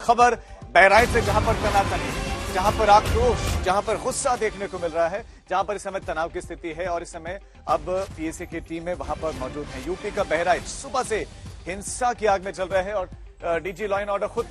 खबर बहराइच से, जहां पर तनातनी, जहां पर आक्रोश, जहां पर गुस्सा देखने को मिल रहा है, जहां पर इस समय तनाव की स्थिति है और इस समय अब पीएसी की टीमें वहां पर मौजूद हैं। यूपी का बहराइच सुबह से हिंसा की आग में चल रहा है और डीजी लॉ एंड ऑर्डर खुद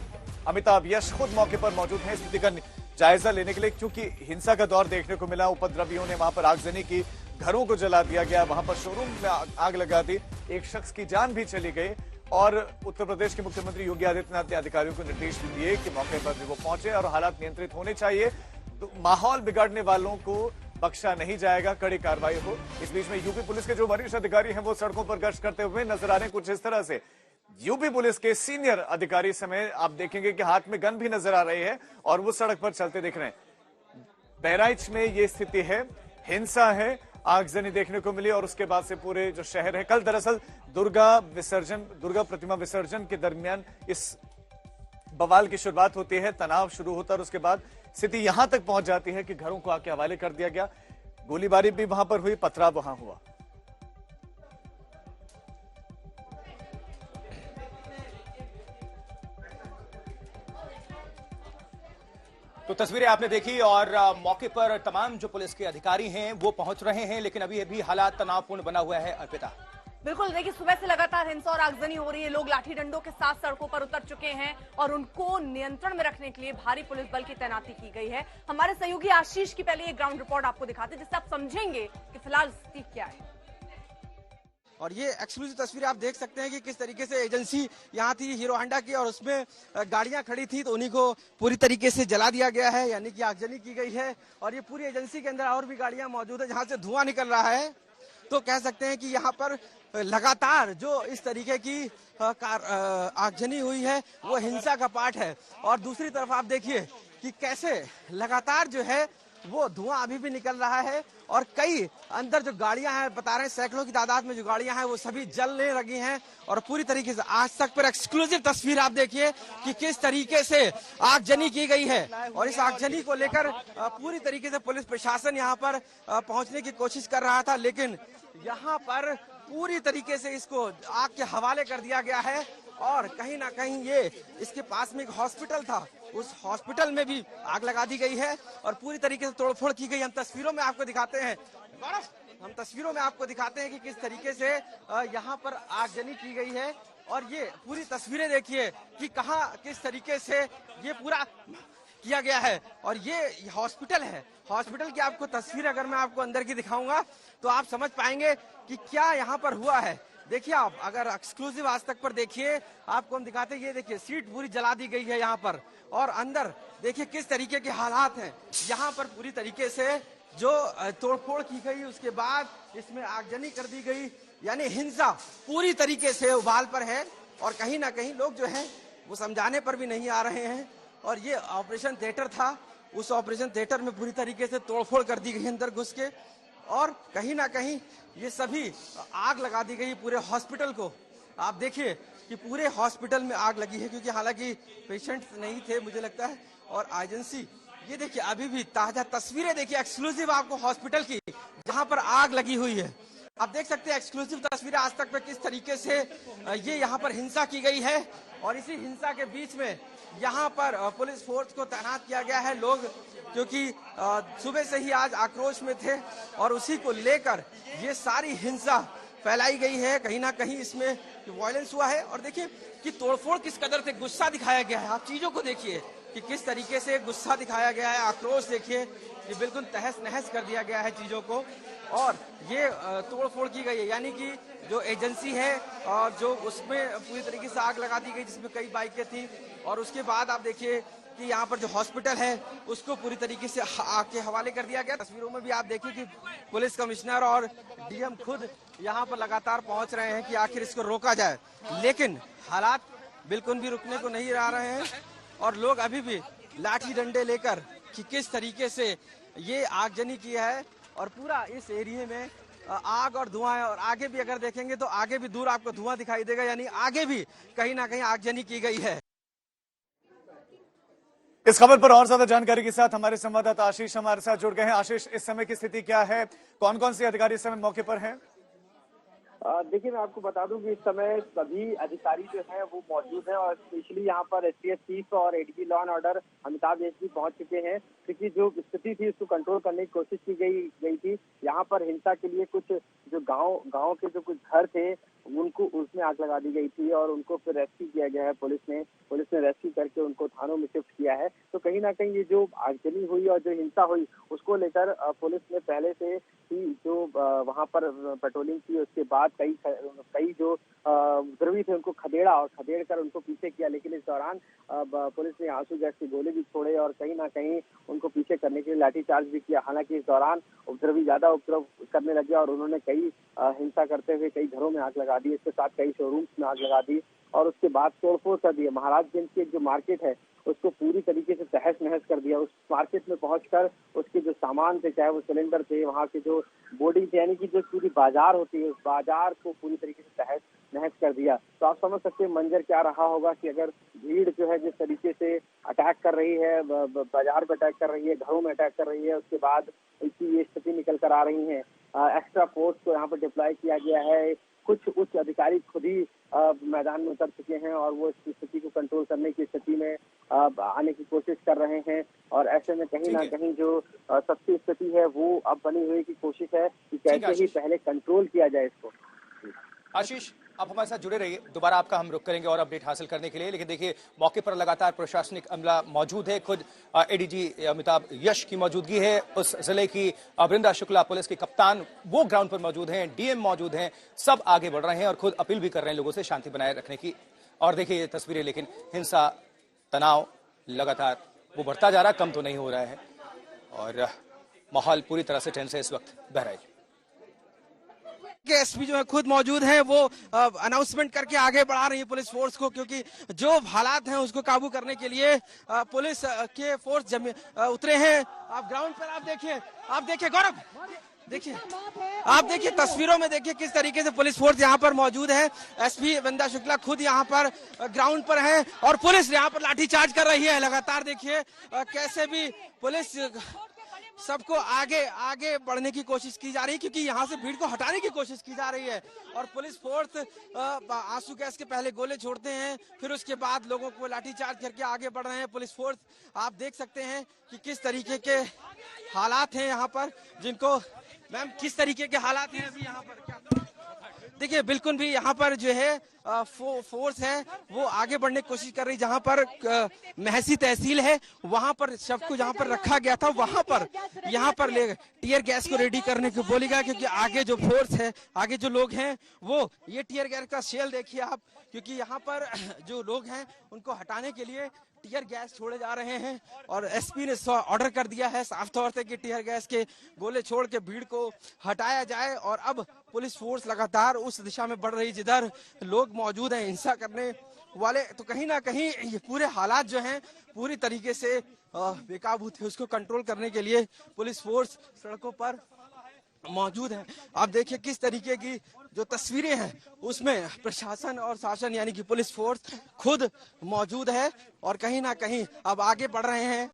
अमिताभ यश खुद मौके पर मौजूद हैं स्थिति का जायजा लेने के लिए, क्योंकि हिंसा का दौर देखने को मिला। उपद्रवियों ने वहां पर आगजनी की, घरों को जला दिया गया, वहां पर शोरूम में आग लगा दी, एक शख्स की जान भी चली गई। और उत्तर प्रदेश के मुख्यमंत्री योगी आदित्यनाथ ने अधिकारियों को निर्देश भी दिए कि मौके पर भी वो पहुंचे और हालात नियंत्रित होने चाहिए। तो माहौल बिगाड़ने वालों को बख्शा नहीं जाएगा, कड़ी कार्रवाई हो। इस बीच में यूपी पुलिस के जो वरिष्ठ अधिकारी हैं वो सड़कों पर गश्त करते हुए नजर आ रहे हैं कुछ इस तरह से। यूपी पुलिस के सीनियर अधिकारी समय आप देखेंगे कि हाथ में गन भी नजर आ रही है और वो सड़क पर चलते दिख रहे हैं। बहराइच में ये स्थिति है, हिंसा है, आगजनी देखने को मिली और उसके बाद से पूरे जो शहर है, कल दरअसल दुर्गा प्रतिमा विसर्जन के दरमियान इस बवाल की शुरुआत होती है, तनाव शुरू होता है और उसके बाद स्थिति यहां तक पहुंच जाती है कि घरों को आके हवाले कर दिया गया। गोलीबारी भी वहां पर हुई, पथराव वहां हुआ। तो तस्वीरें आपने देखी और मौके पर तमाम जो पुलिस के अधिकारी हैं वो पहुंच रहे हैं, लेकिन अभी अभी हालात तनावपूर्ण बना हुआ है। अर्पिता, बिल्कुल, देखिए सुबह से लगातार हिंसा और आगजनी हो रही है। लोग लाठी डंडों के साथ सड़कों पर उतर चुके हैं और उनको नियंत्रण में रखने के लिए भारी पुलिस बल की तैनाती की गई है। हमारे सहयोगी आशीष की पहले एक ग्राउंड रिपोर्ट आपको दिखाते हैं जिससे आप समझेंगे कि फिलहाल स्थिति क्या है। और ये एक्सक्लूसिव तस्वीर आप देख सकते हैं कि किस तरीके से एजेंसी यहाँ थी हीरो होंडा की और उसमें गाड़ियां खड़ी थी तो उन्हीं को पूरी तरीके से जला दिया गया है, यानी कि आगजनी की गई है। और ये पूरी एजेंसी के अंदर और भी गाड़ियां मौजूद है जहां से धुआं निकल रहा है। तो कह सकते हैं कि यहाँ पर लगातार जो इस तरीके की आगजनी हुई है वो हिंसा का पार्ट है। और दूसरी तरफ आप देखिए कि कैसे लगातार जो है वो धुआं अभी भी निकल रहा है और कई अंदर जो गाड़ियां हैं, बता रहे हैं सैकड़ों की तादाद में जो गाड़ियां हैं वो सभी जलने लगी हैं। और पूरी तरीके से आज तक पर एक्सक्लूसिव तस्वीर आप देखिए कि किस तरीके से आगजनी की गई है। और इस आगजनी को लेकर पूरी तरीके से पुलिस प्रशासन यहाँ पर पहुंचने की कोशिश कर रहा था, लेकिन यहाँ पर पूरी तरीके से इसको आग के हवाले कर दिया गया है। और कहीं ना कहीं ये इसके पास में एक हॉस्पिटल था, उस हॉस्पिटल में भी आग लगा दी गई है और पूरी तरीके से तोड़फोड़ की गई। हम तस्वीरों में आपको दिखाते हैं कि किस तरीके से यहाँ पर आगजनी की गई है। और ये पूरी तस्वीरें देखिए कि कहाँ किस तरीके से ये पूरा किया गया है। और ये हॉस्पिटल है, हॉस्पिटल की आपको तस्वीर अगर मैं आपको अंदर की दिखाऊंगा तो आप समझ पाएंगे कि क्या यहाँ पर हुआ है। देखिए आप अगर एक्सक्लूसिव आज तक पर देखिए, आपको हम दिखाते हैं, ये देखिए सीट पूरी जला दी गई है यहाँ पर। और अंदर देखिए किस तरीके के हालात हैं, यहाँ पर पूरी तरीके से जो तोड़फोड़ की गई उसके बाद इसमें आगजनी कर दी गई, यानी हिंसा पूरी तरीके से उबाल पर है। और कहीं ना कहीं लोग जो है वो समझाने पर भी नहीं आ रहे हैं। और ये ऑपरेशन थिएटर था, उस ऑपरेशन थिएटर में पूरी तरीके से तोड़फोड़ कर दी गई अंदर घुस के और कहीं ना कहीं ये सभी आग लगा दी गई पूरे हॉस्पिटल को। आप देखिए कि पूरे हॉस्पिटल में आग लगी है, क्योंकि हालांकि पेशेंट्स नहीं थे मुझे लगता है। और एजेंसी ये देखिए अभी भी ताजा तस्वीरें देखिए एक्सक्लूसिव आपको हॉस्पिटल की जहां पर आग लगी हुई है। आप देख सकते हैं एक्सक्लूसिव तस्वीरें आज तक पे किस तरीके से ये यहाँ पर हिंसा की गई है। और इसी हिंसा के बीच में यहाँ पर पुलिस फोर्स को तैनात किया गया है। लोग क्योंकि सुबह से ही आज आक्रोश में थे और उसी को लेकर ये सारी हिंसा फैलाई गई है। कहीं ना कहीं इसमें वायलेंस हुआ है। और देखिए कि तोड़फोड़ किस कदर से गुस्सा दिखाया गया है। आप चीजों को देखिए कि किस तरीके से गुस्सा दिखाया गया है, आक्रोश देखिए कि बिल्कुल तहस नहस कर दिया गया है चीजों को। और ये तोड़फोड़ की गई है, यानी कि जो एजेंसी है और जो उसमें पूरी तरीके से आग लगा दी गई जिसमें कई बाइकें थी। और उसके बाद आप देखिए कि यहाँ पर जो हॉस्पिटल है उसको पूरी तरीके से आग के हवाले कर दिया गया। तस्वीरों में भी आप देखिए कि पुलिस कमिश्नर और डीएम खुद यहाँ पर लगातार पहुंच रहे हैं कि आखिर इसको रोका जाए, लेकिन हालात बिल्कुल भी रुकने को नहीं आ रहे हैं। और लोग अभी भी लाठी डंडे लेकर कि किस तरीके से ये आगजनी की है और पूरा इस एरिया में आग और धुआं है। और आगे भी अगर देखेंगे तो आगे भी दूर आपको धुआं दिखाई देगा, यानी आगे भी कहीं ना कहीं आगजनी की गई है। इस खबर पर और ज्यादा जानकारी के साथ हमारे संवाददाता आशीष हमारे साथ जुड़ गए हैं। आशीष, इस समय की स्थिति क्या है, कौन कौन से अधिकारी इस समय मौके पर हैं? देखिए, मैं आपको बता दूं कि इस समय सभी अधिकारी जो हैं वो मौजूद हैं और स्पेशली यहाँ पर एसटीएफ चीफ और ADG law and order Amitabh SP पहुंच चुके हैं, क्योंकि जो स्थिति थी उसको कंट्रोल करने की कोशिश की गई थी। यहाँ पर हिंसा के लिए कुछ जो गांव के जो कुछ घर थे उनको उसमें आग लगा दी गई थी और उनको फिर रेस्क्यू किया गया है। पुलिस ने रेस्क्यू करके उनको थानों में शिफ्ट किया है। तो कहीं ना कहीं ये जो आगजनी हुई और जो हिंसा हुई उसको लेकर पुलिस ने पहले से ही जो वहां पर पेट्रोलिंग की, उसके बाद कई जो उपद्रवी थे उनको खदेड़ कर उनको पीछे किया। लेकिन इस दौरान पुलिस ने आंसू गैस के गोले भी छोड़े और कहीं ना कहीं उनको पीछे करने के लिए लाठीचार्ज भी किया। हालांकि इस दौरान उपद्रवी ज्यादा उपद्रव करने लगे और उन्होंने कई हिंसा करते हुए कई घरों में आग लगा दी, इसके साथ कई शोरूम्स में आग लगा दी और उसके बाद तोड़फोड़ कर दिया। महाराजगंज की जो मार्केट है उसको पूरी तरीके से तहस नहस कर दिया। उस मार्केट में पहुंचकर उसके जो सामान थे, चाहे वो सिलेंडर थे, वहाँ के जो बोर्डिंग थे, यानी कि जो पूरी बाजार होती है उस बाजार को पूरी तरीके से तहस नहस कर दिया। तो आप समझ सकते हैं मंजर क्या रहा होगा कि अगर भीड़ जो है जिस तरीके से अटैक कर रही है, बाजार में अटैक कर रही है, घरों में अटैक कर रही है, उसके बाद इसकी ये स्थिति निकल कर आ रही है। एक्स्ट्रा फोर्स को यहाँ पर डिप्लॉय किया गया है। कुछ उच्च अधिकारी खुद ही मैदान में उतर चुके हैं और वो इस स्थिति को कंट्रोल करने की स्थिति में आने की कोशिश कर रहे हैं। और ऐसे में कहीं ना कहीं जो सबकी स्थिति है वो अब बनी हुई की कोशिश है कि कैसे ही पहले कंट्रोल किया जाए इसको। आशीष, आप हमारे साथ जुड़े रहिए, दोबारा आपका हम रुख करेंगे और अपडेट हासिल करने के लिए। लेकिन देखिए, मौके पर लगातार प्रशासनिक अमला मौजूद है। खुद एडीजी अमिताभ यश की मौजूदगी है, उस जिले की वृंदा शुक्ला पुलिस के कप्तान वो ग्राउंड पर मौजूद हैं, डीएम मौजूद हैं, सब आगे बढ़ रहे हैं और खुद अपील भी कर रहे हैं लोगों से शांति बनाए रखने की। और देखिए ये तस्वीरें, लेकिन हिंसा, तनाव लगातार वो बढ़ता जा रहा, कम तो नहीं हो रहा है और माहौल पूरी तरह से टेंस है इस वक्त बहराइच। एसपी जो है खुद मौजूद हैं, वो अनाउंसमेंट करके आगे बढ़ा रही है पुलिस फोर्स को, क्योंकि जो हालात हैं उसको काबू करने के लिए पुलिस के फोर्स उतरे हैं। आप ग्राउंड पर आप देखिए गौरव, आप देखिए तस्वीरों में देखिए किस तरीके से पुलिस फोर्स यहाँ पर मौजूद है। एसपी वृंदा शुक्ला खुद यहाँ पर ग्राउंड पर है और पुलिस यहाँ पर लाठीचार्ज कर रही है लगातार। देखिए कैसे भी पुलिस सबको आगे बढ़ने की कोशिश की जा रही है, क्योंकि यहाँ से भीड़ को हटाने की कोशिश की जा रही है। और पुलिस फोर्स आंसू गैस के पहले गोले छोड़ते हैं, फिर उसके बाद लोगों को लाठीचार्ज करके आगे बढ़ रहे हैं पुलिस फोर्स। आप देख सकते हैं कि किस तरीके के हालात हैं यहाँ पर, जिनको मैम किस तरीके के हालात हैं अभी यहाँ पर? क्या देखिए, बिल्कुल भी यहाँ पर जो है फोर्स है वो आगे बढ़ने की कोशिश कर रही। जहाँ पर महसी तहसील है वहां पर शव को जहाँ पर रखा गया था वहां पर यहाँ पर ले टीयर गैस को रेडी करने को बोली गया, क्योंकि आगे जो फोर्स है, आगे जो लोग हैं वो ये टीयर गैस का शेल देखिए आप, क्योंकि यहाँ पर जो लोग हैं उनको हटाने के लिए टीयर गैस छोड़े जा रहे हैं। और एसपी ने ऑर्डर कर दिया है साफ तौर से कि टीयर गैस के गोले छोड़ के भीड़ को हटाया जाए। और अब पुलिस फोर्स लगातार उस दिशा में बढ़ रही जिधर लोग मौजूद हैं हिंसा करने वाले। तो कहीं ना कहीं ये पूरे हालात जो हैं पूरी तरीके से बेकाबू थे, उसको कंट्रोल करने के लिए पुलिस फोर्स सड़कों पर मौजूद है। आप देखिए किस तरीके की जो तस्वीरें हैं उसमें प्रशासन और शासन यानी कि पुलिस फोर्स खुद मौजूद है और कहीं ना कहीं अब आगे बढ़ रहे हैं।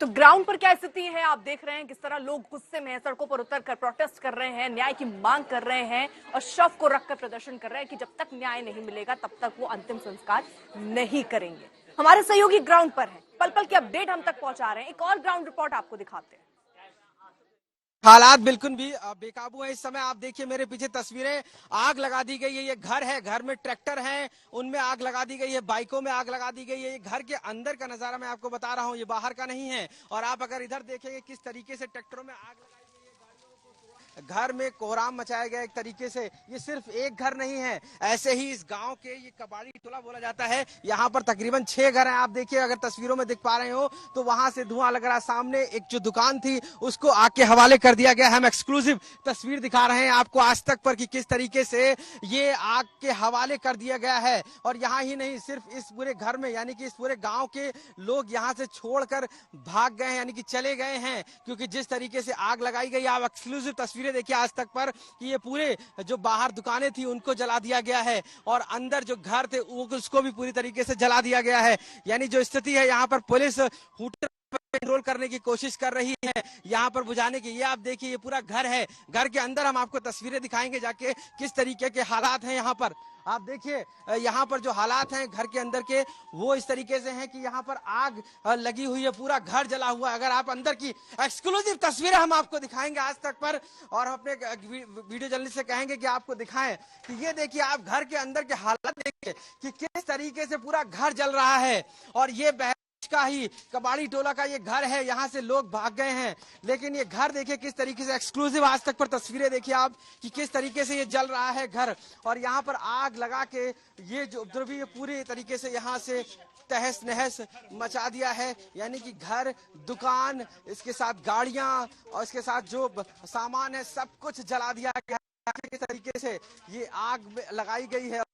तो ग्राउंड पर क्या स्थिति है आप देख रहे हैं, किस तरह लोग गुस्से में सड़कों पर उतरकर प्रोटेस्ट कर रहे हैं, न्याय की मांग कर रहे हैं और शव को रखकर प्रदर्शन कर रहे हैं कि जब तक न्याय नहीं मिलेगा तब तक वो अंतिम संस्कार नहीं करेंगे। हमारे सहयोगी ग्राउंड पर है, पल पल की अपडेट हम तक पहुंचा रहे हैं। एक और ग्राउंड रिपोर्ट आपको दिखाते हैं। हालात बिल्कुल भी बेकाबू है इस समय। आप देखिए मेरे पीछे तस्वीरें, आग लगा दी गई है। ये घर है, घर में ट्रैक्टर है, उनमें आग लगा दी गई है, बाइकों में आग लगा दी गई है। ये घर के अंदर का नजारा मैं आपको बता रहा हूँ, ये बाहर का नहीं है। और आप अगर इधर देखेंगे किस तरीके से ट्रैक्टरों में आग लगाई गई है, घर में कोहराम मचाया गया एक तरीके से। ये सिर्फ एक घर नहीं है, ऐसे ही इस गांव के ये कबाड़ी टोला बोला जाता है, यहाँ पर तकरीबन 6 घर हैं। आप देखिए अगर तस्वीरों में देख पा रहे हो तो वहां से धुआं लग रहा। सामने एक जो दुकान थी उसको आग के हवाले कर दिया गया। हम एक्सक्लूसिव तस्वीर दिखा रहे हैं आपको आज तक पर कि किस तरीके से ये आग के हवाले कर दिया गया है। और यहाँ ही नहीं, सिर्फ इस पूरे घर में यानी कि इस पूरे गाँव के लोग यहाँ से छोड़कर भाग गए हैं, यानी कि चले गए हैं, क्योंकि जिस तरीके से आग लगाई गई। आप एक्सक्लूसिव तस्वीरें देखिए आज तक पर कि ये पूरे जो बाहर दुकानें थी उनको जला दिया गया है और अंदर जो घर थे उसको भी पूरी तरीके से जला दिया गया है। यानी जो स्थिति है यहाँ पर पुलिस हूटर कंट्रोल करने की कोशिश कर रही है, यहाँ पर बुझाने की। ये आप देखिए, ये पूरा घर है, घर के अंदर हम आपको तस्वीरें दिखाएंगे जाके किस तरीके के हालात हैं यहाँ पर। आप देखिए यहाँ पर जो हालात हैं घर के अंदर के, वो इस तरीके से हैं कि यहाँ पर आग लगी हुई है, पूरा घर जला हुआ है। अगर आप अंदर की एक्सक्लूसिव तस्वीरें हम आपको दिखाएंगे आज तक पर, और अपने वीडियो जर्नलिस्ट से कहेंगे कि आपको दिखाएं कि ये देखिए, आप घर के अंदर के हालात देखिए कि किस तरीके से पूरा घर जल रहा है। और ये का ही कबाड़ी टोला का ये घर है, यहाँ से लोग भाग गए हैं, लेकिन ये घर देखिए किस तरीके से एक्सक्लूसिव आज तक पर तस्वीरें देखिए आप कि किस तरीके से ये जल रहा है घर। और यहाँ पर आग लगा के ये जो उपद्रवी ये पूरे तरीके से यहाँ से तहस नहस मचा दिया है, यानी कि घर, दुकान, इसके साथ गाड़ियां और इसके साथ जो सामान है सब कुछ जला दिया गया है। किस तरीके से ये आग लगाई गई है।